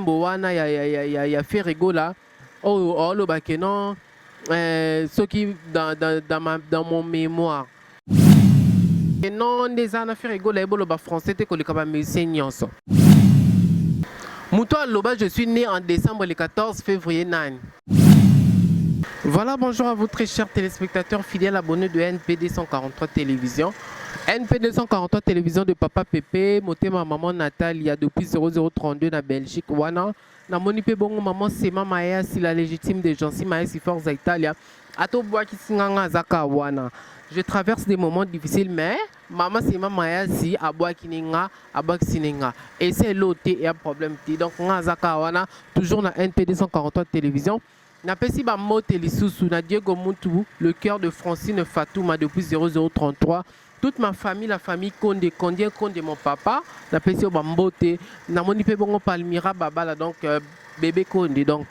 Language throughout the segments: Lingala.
Wana ya fait rigola le bakenon ce qui dans mon mémoire et non des années fait rigola et le français te que le musicien nyonso Mouto Loba, je suis né en décembre le 14 février 9. Voilà, bonjour à vous très chers téléspectateurs fidèles abonnés de NPD 143 Télévision. NPD 143 Télévision de Papa Pépé, moté ma maman Nathalie depuis 0032 na Belgique. Wana, na moni pe bongo maman Sema Maya si la légitime des gens si Maya si force Italia. Ato bois qui singanga zaka wana. Je traverse des moments difficiles, mais maman Sema Maya si aboua kininga, aboua kininga. Et c'est l'autre et un problème. Donc, nga zaka wana, toujours na NPD 143 Télévision. Napesi ba mote lisusu na Diego Moutou, le cœur de Francine Fatouma depuis 0033. Toute ma famille, la famille Condé, Condé mon papa, napesi ba mbote, na moni pe bongo Palmira Babala donc bébé Condé donc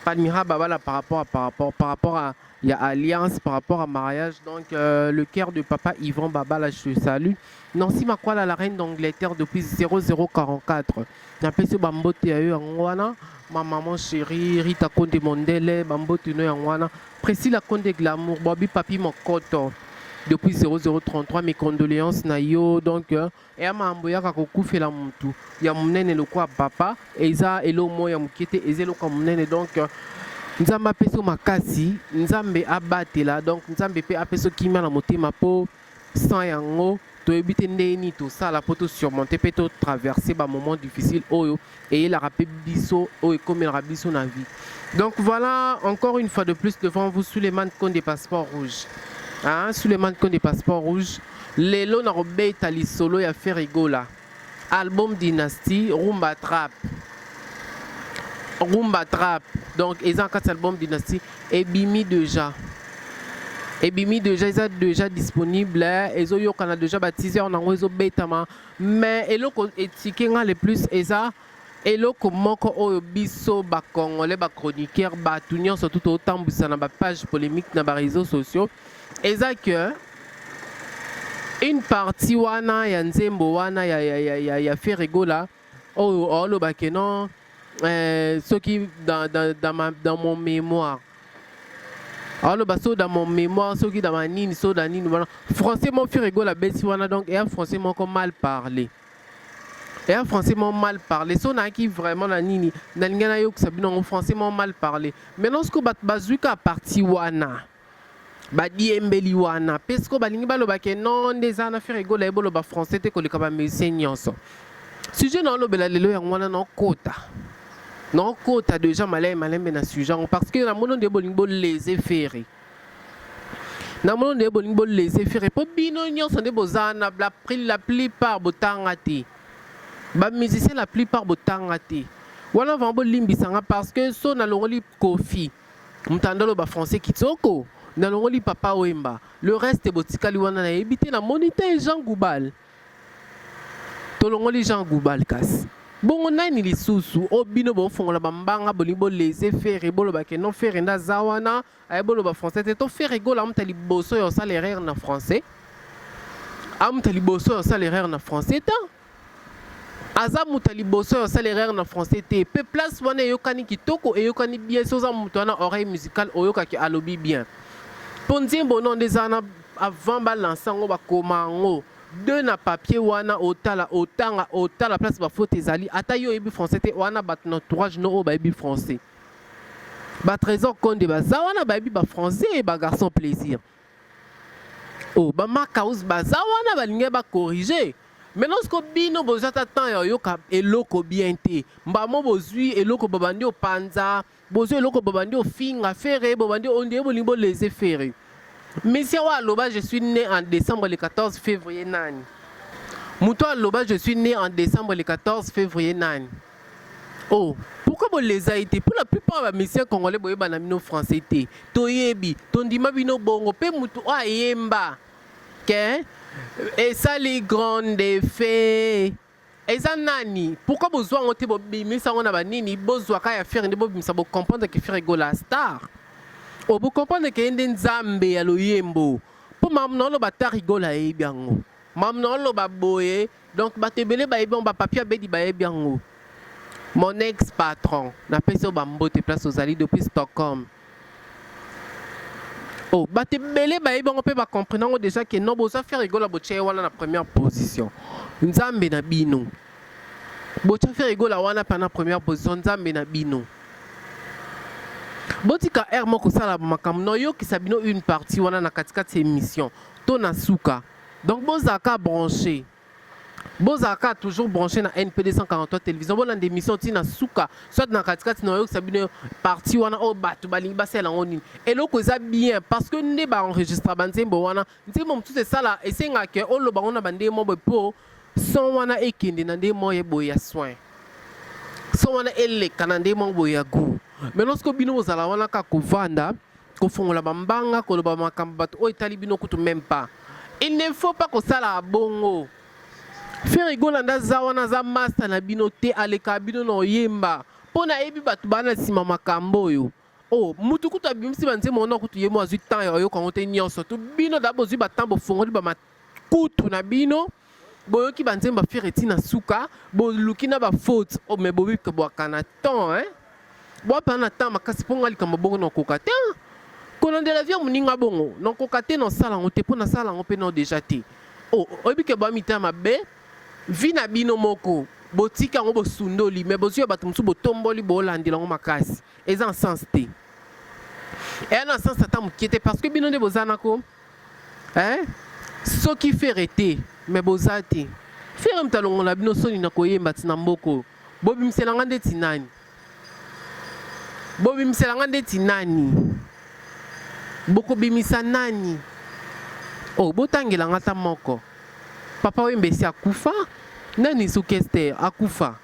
Palmira Babala par rapport à il y a alliance par rapport à mariage donc le cœur de papa Yvan Babala je te salue. Nancy Makwala la reine d'Angleterre depuis 0044. Napesi ba mbote ya yo ngwana. Ma maman chérie, Rita Konde Mondele, Bambo Tuno Yangwana, Priscilla Konde Glamour, Bobby Papi Mokoto, depuis 0033, mes condoléances Nayo, donc, et à ma amboya Kakoku fait la moutou. Yamounen et le quoi papa, et ça, et l'eau moi Yamukete, et zélo comme donc, Nzamba Peso Makasi, Nzambe Abate là, donc, Nzambe Pe Apeso Kimia la moté ma peau, sans yango. Ni tout ça la poto surmonter peut traverser un moment difficile et la rapide biso comme il rabiso na vie. Donc voilà encore une fois de plus devant vous Souleymane Konde des passeports rouges. Hein, Souleymane Konde des passeports rouges. Lelo na robé tali solo ya fait rigola. Album Dynasty Rumba Trap. Rumba Trap. Donc ils ont 4 albums Dynasty et Bimi déjà. Et bimi déjà ils sont déjà disponibles ils ont déjà baptisé en anglais betama mais eloko etikenga le plus eza eloko moko oyo biso ba congolais ba chroniqueur ba tunyon surtout otambisa na ba page polémique na ba réseaux sociaux eza que une partie wana ya nzembo wana ya fait rigola oyo lo bakeno ce qui dans mon mémoire. Alors le basso dans mon mémoire, ceux qui dans ma nini, ceux dans nini, voilà. Français mon fait rigole la baisse donc et un français mon comme mal parlé. Et un français mon mal parlé. So na qui vraiment na nini, na lingana yo sabino en français mon mal parlé. Maintenant ce que bat bazuka parti wana. Ba diembeli wana. Pesco ba lingi ba lo ba ke non des ana fait rigole et bolo ba français te ko le kaba musicien nyonso. Sujet non lo bela lelo yang wana non kota. Non, tu as déjà malin na sujet parce que na mono de bolingo les effets. Na mono de bolingo les effets. Pour bino nyonso de bozana la plupart botangati. Ba musicien la plupart botangati. Wana vambo limbisanga parce que so na longoli kofi. Mtandalo ba français kitoko. Na longoli papa wemba. Le reste botikali wana na ebité na monité Jean Goubal. Tolongoli Jean Goubal kas. Bon, on a une lisusu, au bino bo fond la bambanga, bolibo les effets, rebolo ba non faire na zawana, aibolo ba français, et to faire rigolo, am tali bosso et salaire na français. Am tali bosso et salaire na français, ta. Azam tali bosso et salaire na français, te. Pe place wane yokani kitoko et yokani bien, soza mutana oreille musicale, oyoka ki alobi bien. Ponzi bonon des ana avant balançant, ba komango. Deux na papier wana otala place ba faute ezali ata yo ebi français te wana bat entourage no ba ebi français ba trésor Konde ba za wana ba ebi ba français ba garçon plaisir oh ba makaus ba za wana ba linge ba corriger maintenant ce que bino bozata temps yo ka eloko bien te mbamo bozui eloko babandi o panza bozui eloko babandi o finga faire babandi on dit bolimbo les effets. Monsieur Waloba, je suis né en décembre le 14 février 9. Mouto Waloba, je suis né en décembre le 14 février 9. Oh, pourquoi vous les avez été? Pour la plupart des messieurs congolais, vous avez été français. Toyebi, tondima bino bongo, pe moutou a yemba. Et ça les grandes faits. Et ça nani? Pourquoi vous avez été bimi ça on a nini? Vous avez fait faire une ça vous comprendre que faire la star. Vous comprenez que y a Nzambe ya loyembo. Pour mamnon lo bata rigola e biango. Mamnon lo ba boye. Donc ba tebele ba e bon ba papier be di ba e biango. Mon ex-patron, n'a pas sur Bambo, te place aux alliés depuis Stockholm. Oh, bah te belé, bah on peut pas comprendre déjà que non, vous faire rigolo à Boché wala na première position. Nzambe na bino. Bocha faire rigolo à wana pa na première position, Nzambe na bino. Botika air moko sala makam no yo ki sabino une partie wana na katika de émission. To na suka. Donc bozaka branché. Bozaka toujours branché na NPD 143 télévision. Bon des émissions ti na suka. Soit na katika no yo ki sabino partie wana o batu balingi basela ngoni. Et loko za bien parce que ne ba enregistre banzembo wana. Nzembo mtu c'est ça là esenga ke o lo bango na bande mo po son wana ekende na nde mo ye boya soin. Son wana elle kanande mo boya go. Mais lorsque bino ozala wana ka kovanda ko fongola bambanga ko loba makambo bato o etali bino kutu même pas. Il ne faut pas que ça la bongo. Faire rigola nda za wana za master na bino te aleka bino no yemba. Pona ebi bato bana sima makambo yo. Oh, mutu kutu abimisi banze mona kutu yemo azu temps yo ko ngote nyonso. To bino da bozu batambo fongoli ba makutu na bino. Boyoki banze ba faire etina suka, bo lukina ba faute. Oh mais bobi ke bo kana temps hein. Boa pana temps makasi ponga likambo bongo no kokate. Kono de la vie muninga bongo, non kokate non sala ngote pona sala ngope non déjà te. Oh, obi ke ba mita mabe, vina bino moko, botika ngo bosundoli, mais bozu bato musu botomboli bo landila ngo makasi. Eza en sens te. Et en sens ata mukete parce que bino de bozana ko. Hein? Ce qui fait arrêter, mais bozate. Faire mtalongo la bino soni na koyemba tina mboko. Bobi mselanga ndeti nani? Bobi mselanga ndeti nani? Boko bimisa nani? Oh, botangela ngata moko. Papa wembesi akufa? Nani sukeste akufa?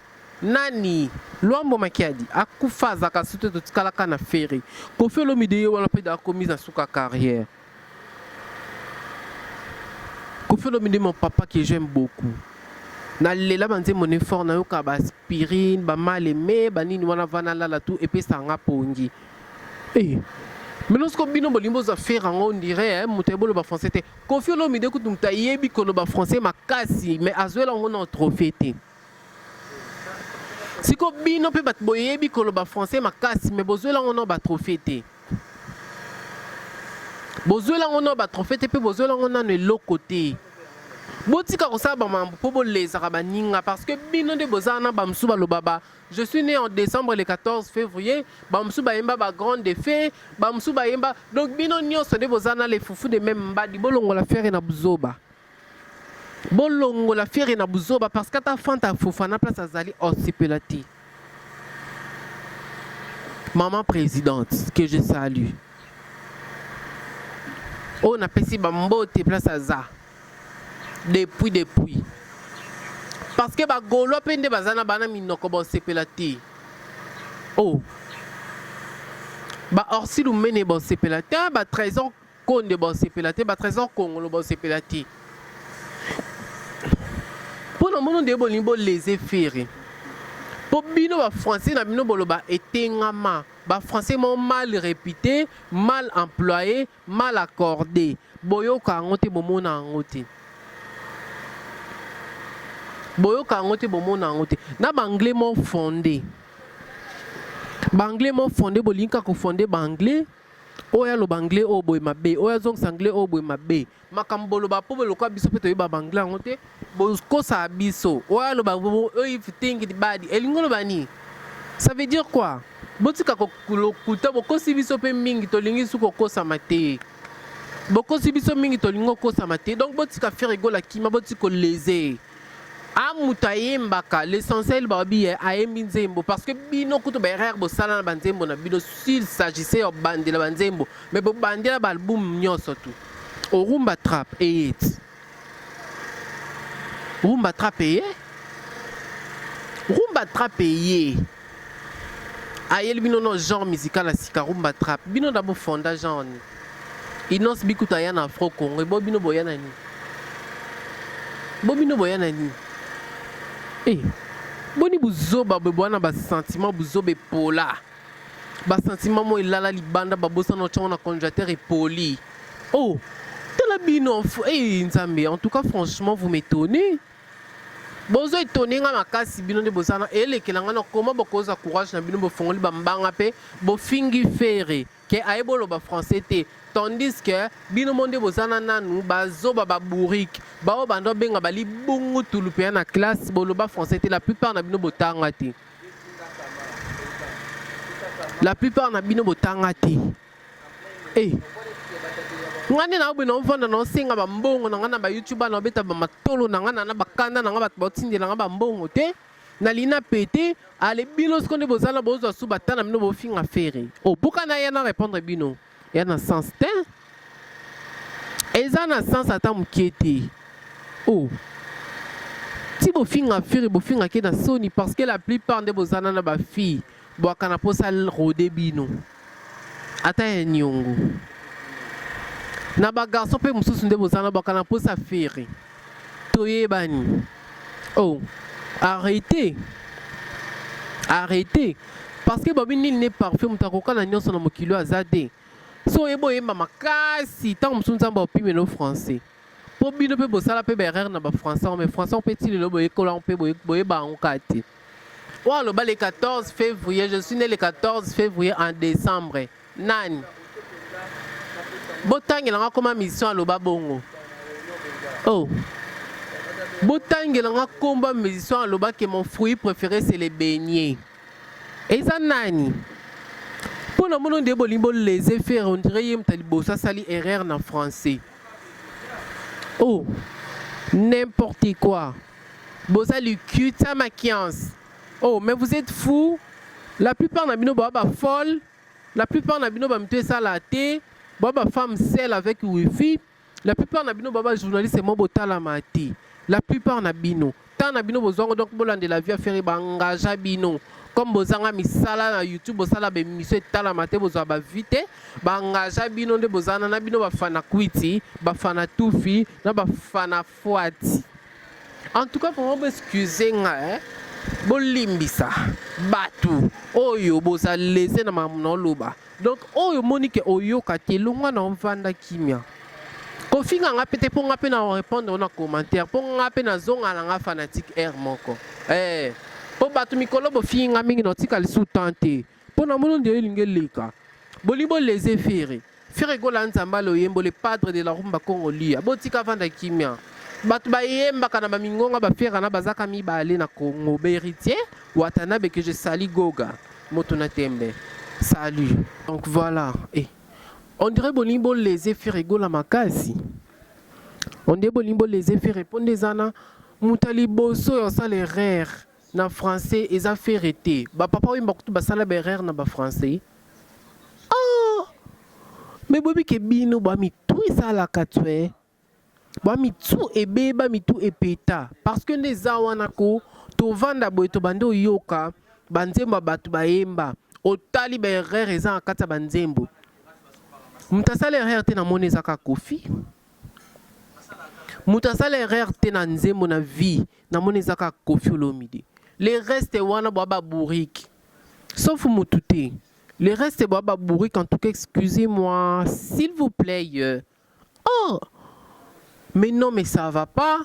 Nani? Luambo makiadi akufa zaka sute totikalaka na feri. Kofi lo mideye wala pe da komise na suka carrière. Kofi lo mideye mon papa que j'aime beaucoup. Na lela banze mon effort na yoka ba aspirine, ba mal aimé, ba nini wana vana la tout et puis ça nga pongi. Eh. Mais lorsqu'on bino bolimbo za faire on dirait hein mutebolo ba français te. Kofi lo mideye kutu mtayebi ko lo ba français makasi mais azuela on a trophée te. Si ko bino pe bat boyebi ko lo ba français makasi mais bozuela on a ba trophée te. Bozuela on a ba trophée te pe bozuela on a ne lokote. Botika ko sa ba mambo po boleza ka baninga parce que bino de bozana ba msuba lo baba. Je suis né en décembre le 14 février, ba msuba yemba ba grande défait, ba msuba yemba donc bino nyonso de bozana les foufou de même mbadi bolongo la faire na buzoba. Bolongo la faire na buzoba parce que ta fanta fofana place azali osipelati. Maman présidente que je salue. On a pesi bambote place aza. Depuis. Parce que ba golo pende bazana bana minoko ba osipelati. Oh. Ba orsilu mene ba osipelati, ba trésor konde ba osipelati, ba trésor kongolo ba osipelati. Pour le moment de bolimbo les faire. Pour bino ba français na bino boloba etengama. Ba français mon mal réputé, mal employé, mal accordé. Boyo ka ngote bomona ngote. Boyo ka ngote bomona ngote. Na banglais mon fondé. Banglais mon fondé bolinka ko fondé banglais. Oya lo banglais o boy mabe. Oya zong sanglais o boy mabe. Makambolo ba po bolo kwa biso peto ba banglais ngote. Bosko sa biso. Oya lo ba bo if think the body. Elingolo bani. Ça veut dire quoi? Botika ko kuta boko sibiso pe mingi to lingi suko ko samate. Boko sibiso mingi to lingo ko samate. Donc botika faire rigola kima botiko léser. Amutayembaka l'essentiel babi ayembi nzembo parce que bino kuto ba erreur bo sala na banzembo na bino s'il s'agissait de bandela banzembo mais bo bandela ba album nyonso tout. O rumba trap et rumba trap et rumba trap et ayel bino no genre musical la sika rumba trap bino d'abo fonda genre inos bikuta yana afro congo bo bino boyana ni bo bino boyana ni. Eh, boni buzoba bebwana ba sentiment buzobe pola. Ba sentiment mo ilala libanda ba bossa no chona congélateur et poli. Oh, tela bino nzambe en tout cas franchement vous m'étonnez. bozo étonné nga makasi bino nde bozana elekelanga na koma bokoza courage na bino bofongoli bambanga pe bofingi fere ke ayeboloba français te tandis que bino monde bozana nanu bazoba babourrique bao bando benga bali bungu tulu pe na classe boloba français te la plupart na bino botanga te la plupart na bino botanga te ngani na obino mfanda no singa ba mbongo na ngana ba youtuber na beta ba matolo na ngana na bakanda na ngaba botindela ngaba mbongo te na lina pété ale bino skonde bozala bozo suba tana bino bo finga fere buka na yana répondre bino yana sens te eza na sens ata mukete ti bo finga fere bo finga ke na soni parce que la plupart de bozana na ba fille bo kana posa rode bino ata nyongo na ba garçon pe mususu nde bozana bakana posa fere toyebani arrêtez parce que babi nil ne parfait mutakoka na nyonso na mokilo azade so yebo yemba makasi tant mususu nzamba opimelo français po bino pe bosala pe berrer na ba français mais français pe ti le boye kola pe boye ba onkati wa lo ba le 14 février je suis né le 14 février en décembre nani botangela koma mission aloba bongo botangela nga komba mission aloba que mon fruit préféré c'est les beignets eza nani pour le monde de bolimbo les effets on dirait yem talibosa sali erreur en français n'importe quoi bosa le cul ta maquiance mais vous êtes fous la plupart na bino ba folle la plupart na bino ba mte salate baba femme seule avec wifi la plupart na bino baba journaliste mo botala mati la plupart na bino tant na bino bozongo donc bolande la vie à faire ba engagea bino comme bozanga misala na YouTube bosala be mission tala mate bozwa ba vite ba engagea bino nde bozana na bino ba fana kwiti ba fana tufi na ba fana fuati en tout cas pour m'excuser nga bolimbisa batu oyo boza lese na mamnoloba donc oyo monique oyo kate longa na mvanda kimia kofinga nga pete po nga pe na répondre na commentaire po nga pe na zonga na nga fanatique air moko po batu mikolo bo finga mingi no tika lisu tante po na mono de lingeleka bolibo les efere fere gola nzamba lo yembo le padre de la rumba congolia botika vanda kimia batu bayemba kana ba mingonga ba fere na bazaka mibale na Congo héritier watanabe que je sali goga moto na tembe. Salut. Donc voilà. On dirait bolimbo les effets rigola makasi. On dirait bolimbo les effets répondez zana mutali boso yo sale rare na français et ça fait rete. Ba papa oui mboktu ba sala berrer na ba français. Mais bobi ke bino ba mi tout ça la katwe. Ba mi tout e beba mi tout e peta parce que les awana ko to vanda boy to bando yoka banzemba batu bayemba. Otali berrer eza akata banzembo mutasala erreur te na moni ezaka kofi mutasala erreur te na nzembo na vie na moni ezaka kofi olomide le reste wana baba bourrique sauf mutute le reste baba bourrique en tout cas excusez-moi s'il vous plaît mais non mais ça va pas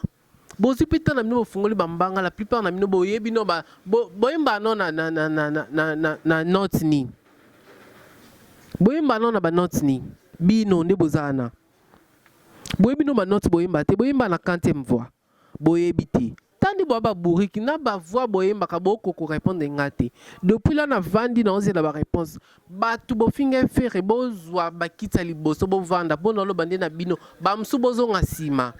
bozi pita na bino fungoli bambanga la plupart na bino boyebi no ba boyemba no na note ni boyemba no na ba note ni bino nde bozana boyebi no ba note boyemba te boyemba na quantième voix boyebi te tandi baba bouriki na ba voix boyemba ka boko ko répondre ngate depuis là na vandi na oze na ba réponse batu bofinga fere bozwa bakita liboso bovanda bono lo bande na bino ba msubozo ngasima.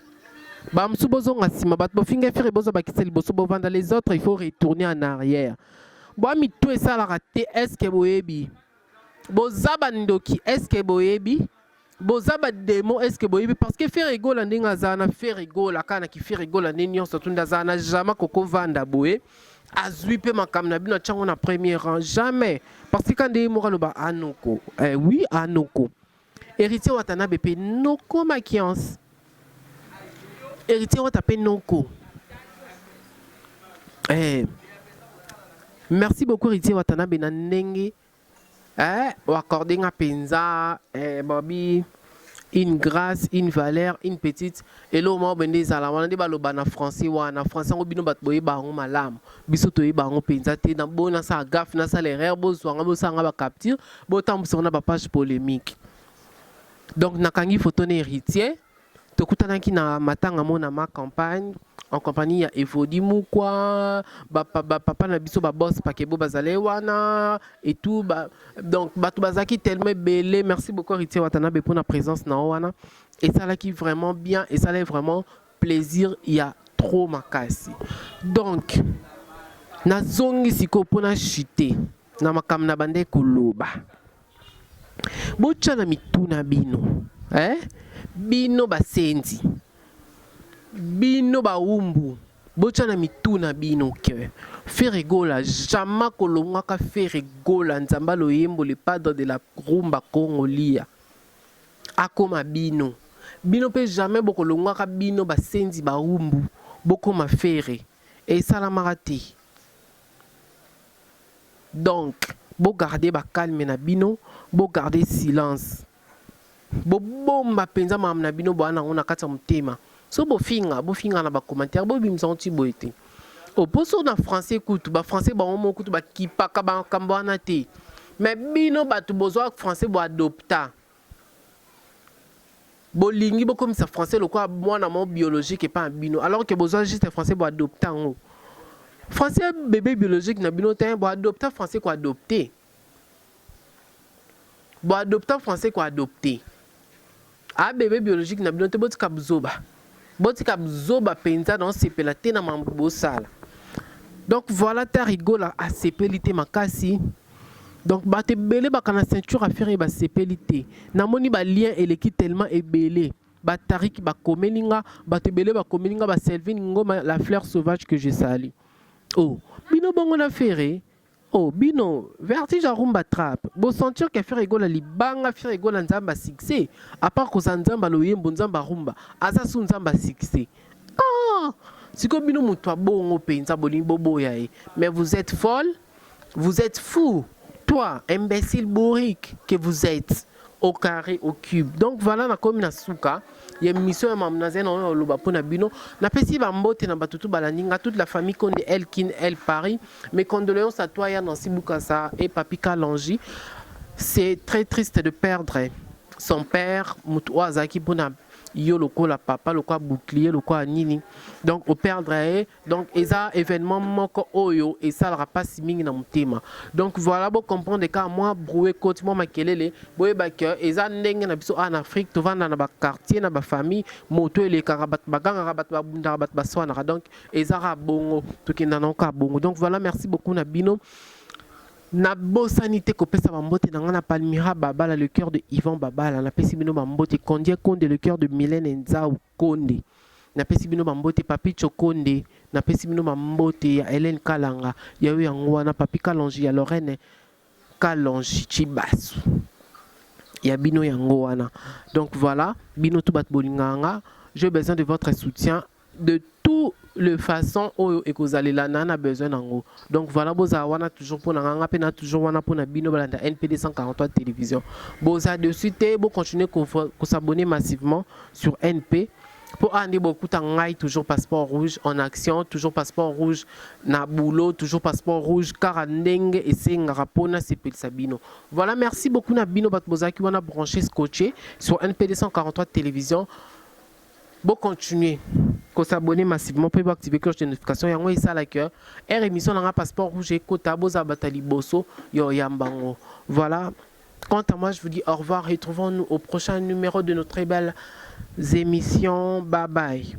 Bamsubozo ngasima bat bofinga fere bozo bakisa liboso bovanda les autres il faut retourner en arrière. Boami tout ça la raté est-ce que boyebi bozaba ndoki est-ce que boyebi bozaba démo est-ce que boyebi parce que faire rigola ndinga zana faire rigola kana ki faire rigola nini surtout ndazana jamais koko vanda boye azui pe makamna bino chango na premier rang jamais parce que quand des moraloba anoko oui anoko héritier watanabe pe noko makiance héritier watape noko merci beaucoup héritier watanabe na ndenge ou accordé nga penza babi une grâce, une valeur, une petite. Et là, on bende zala wana de baloba na français wana français ngo bino bat boye bango malam. Biso toye bango penza te na bona sa gaffe na sa l'erreur bo zwanga bo sanga ba capture, bo tambisa na ba page polémique. Donc nakangi photo na héritier, tokutanaki na matanga mona ma campagne en compagnie ya Evodi Mukwa, papa na biso ba boss pakebo bazale wana et tout donc bato bazaki tellement belé. Merci beaucoup héritier Watanabe pour la présence na wana et ça là qui vraiment bien et ça là vraiment plaisir, il y a trop makasi. Donc na zongi siko pona chité na makam na bande koloba bocha na mituna bino bino basenzi bino baumbu bocha na mituna bino ke Ferregola jamais kolongaka Ferregola nzamba loyembo le padre de la rumba congolia akoma bino bino pe jamais bokolongaka bino basenzi baumbu bokoma fere et salamaka te. Donc bo garder ba calme na bino, bo garder silence, bo bomba penza mam na bino bwana ona kata mutema so bo finga na ba commentaire bo bimzanti boete o poso na français kutu ba français ba omo kutu ba kipaka ba kambwana te mais bino batu bozo français bo adopta bo lingi bo comme ça français le quoi mwana mo biologique et pas bino alors que bozo juste français bo adopta ngo français bébé biologique na bino te bo adopta français ko adopter bo adopta français ko adopter a bébé biologique na bino te botika bzoba penza dans sepelate na mambo sala. Donc voilà ta rigola a sepelite makasi. Donc bate belé bakana ceinture à faire ba sepelite na moni ba lien eleki tellement ebelé ba tarik ba komelinga bate belé ba komelinga ba Selvin ngoma la fleur sauvage que je salue. Oh bino bongo na ferré. Oh bino vertige à rumba trap bo sentir que faire égole libanga faire égole nzamba succès à part que nzamba loyembo nzamba rumba asa su nzamba succès. Ah siko bino mutwa bongo penza bolimbo boya mais vous êtes folle, vous êtes fou, toi imbécile bourrique que vous êtes au carré au cube. Donc voilà na komi na suka ya mission ya mamnazen on loba pona bino na pesi ba mbote na batutu balaninga toute la famille Konde Elkin El Paris. Mes condoléances à toi ya Nancy Bukasa et Papi Kalanji. C'est très triste de perdre son père Mutu Azaki pona yo loko la papa loko bouclier loko nini. Donc au perdre donc eza événement moko oyo et ça la pas siming na mutema. Donc voilà bo comprendre que moi broué côté moi makelele boye ba que eza ndenge na biso en Afrique to vanda na ba quartier na ba famille moto ele karabat baganga rabat ba bunda rabat ba swana. Donc eza ra bongo to kinda nonka bongo. Donc voilà, merci beaucoup na bino. Na bosanité ko pesa bambote na ngana Palmira Babala le cœur de Yvan Babala na pesi bino bambote Kondia Konde le cœur de Mylène Nzao Konde na pesi bino bambote Papi Chokonde na pesi bino bambote ya Hélène Kalanga ya yo yango na Papi Kalonji ya Lorraine Kalonji Chibasu ya bino yango wana. Donc voilà bino tout bat bolinganga, j'ai besoin de votre soutien de tout le façon où ekozali la nana besoin nango. Donc voilà boza wana toujours pour nanga pena toujours wana pour na bino balanda NPD 143 télévision. Boza de suite bo continuer ko s'abonner massivement sur NP pour andi beaucoup tangai toujours passeport rouge en action, toujours passeport rouge na boulot, toujours passeport rouge karandeng et senga rapona sepel sabino. Voilà, merci beaucoup na bino bat boza qui wana branché scotché sur NPD 143 télévision. Bon continuer qu'on s'abonner massivement pour activer cloche de notification yango isa la cœur et émission dans un passeport rouge et kota boza batali bosso yo yambango. Voilà, quant à moi je vous dis au revoir, retrouvons-nous au prochain numéro de notre très belle émission. Bye bye.